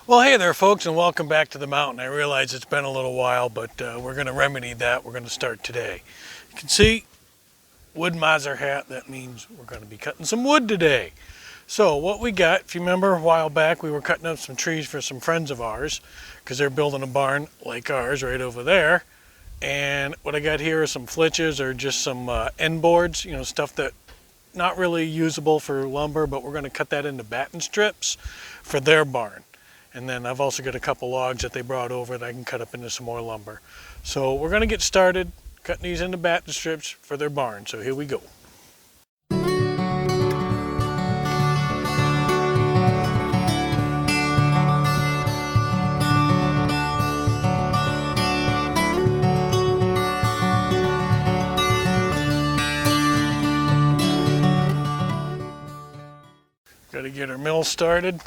Well, hey there, folks, and welcome back to the mountain. I realize it's been a little while, but we're going to remedy that. We're going to start today. You can see Woodmizer hat. That means we're going to be cutting some wood today. So what we got, if you remember a while back, we were cutting up some trees for some friends of ours because they're building a barn like ours right over there. And what I got here are some flitches or just some end boards, stuff that not really usable for lumber, but we're going to cut that into batten strips for their barn. And then I've also got a couple logs that they brought over that I can cut up into some more lumber. So we're going to get started cutting these into batten strips for their barn. So here we go. Got to get our mill started.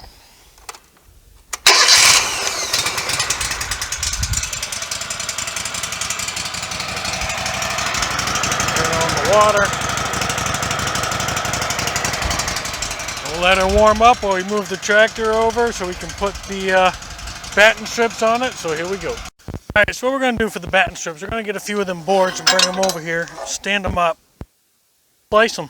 Water. We'll let her warm up while we move the tractor over so we can put the batten strips on it. So here we go. Alright, so what we're going to do for the batten strips, we're going to get a few of them boards and bring them over here, stand them up, slice them.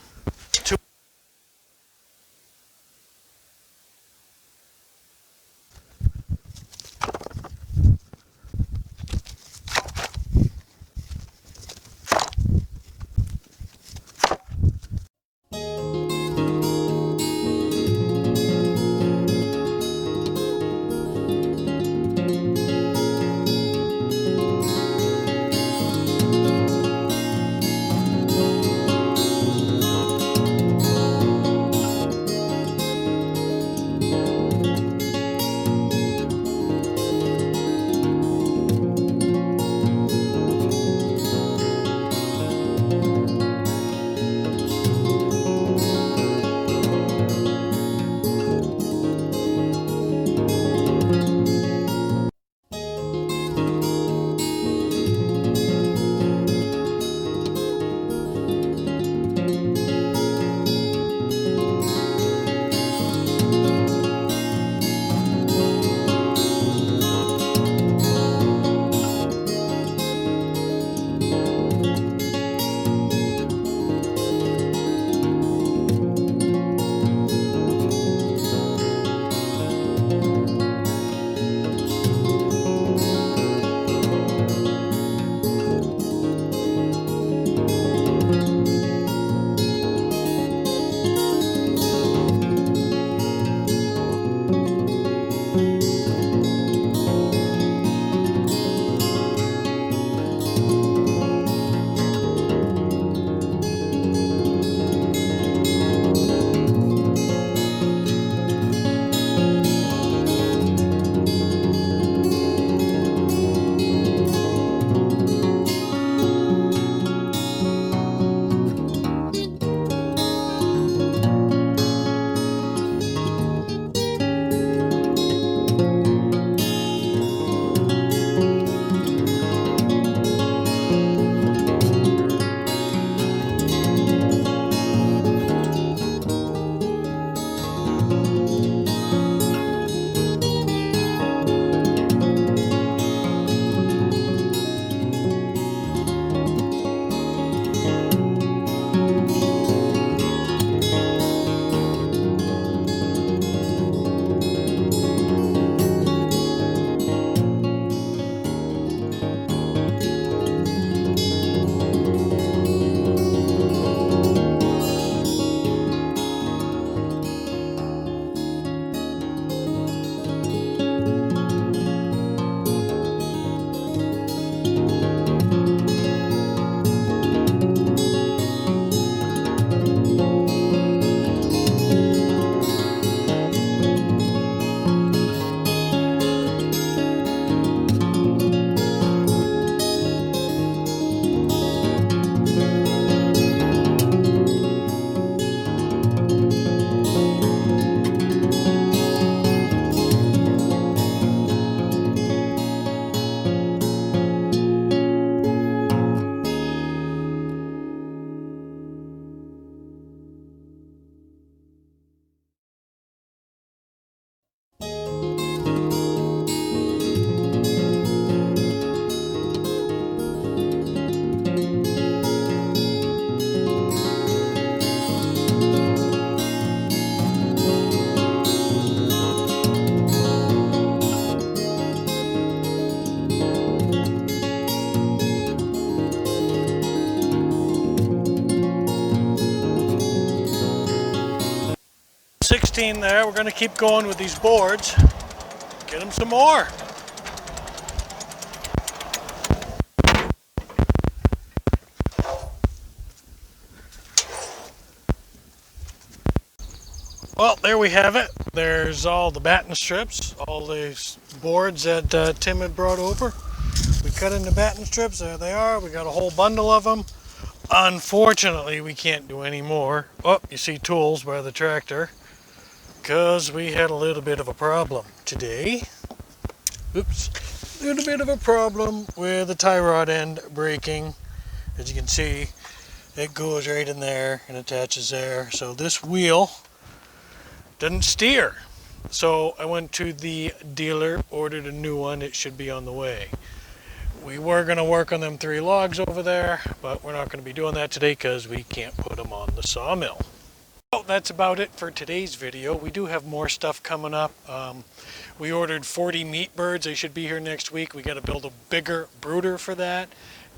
16 there. We're going to keep going with these boards. Get them some more. Well, there we have it. There's all the batten strips, all these boards that Tim had brought over. We cut into batten strips. There they are. We got a whole bundle of them. Unfortunately, we can't do any more. Oh, you see tools by the tractor, because we had a little bit of a problem today. Oops. A little bit of a problem with the tie rod end breaking. As you can see, it goes right in there and attaches there. So this wheel didn't steer. So I went to the dealer, ordered a new one. It should be on the way. We were going to work on them 3 logs over there, but we're not going to be doing that today because we can't put them on the sawmill. So that's about it for today's video. We do have more stuff coming up. We ordered 40 meat birds. They should be here next week. We got to build a bigger brooder for that.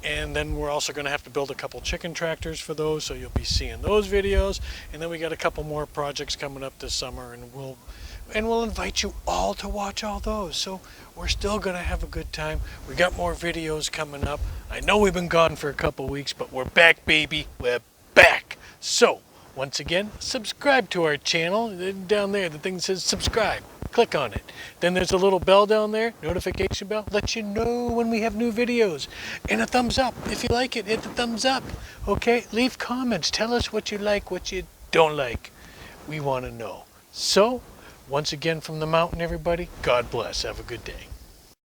And then we're also going to have to build a couple chicken tractors for those, so you'll be seeing those videos. And then we got a couple more projects coming up this summer, and we'll invite you all to watch all those. So we're still going to have a good time. We got more videos coming up. I know we've been gone for a couple weeks, but we're back, baby. We're back. So once again, subscribe to our channel. Down there, the thing that says subscribe. Click on it. Then there's a little bell down there, notification bell, lets you know when we have new videos. And a thumbs up. If you like it, hit the thumbs up. Okay? Leave comments. Tell us what you like, what you don't like. We want to know. So, once again from the mountain, everybody, God bless. Have a good day.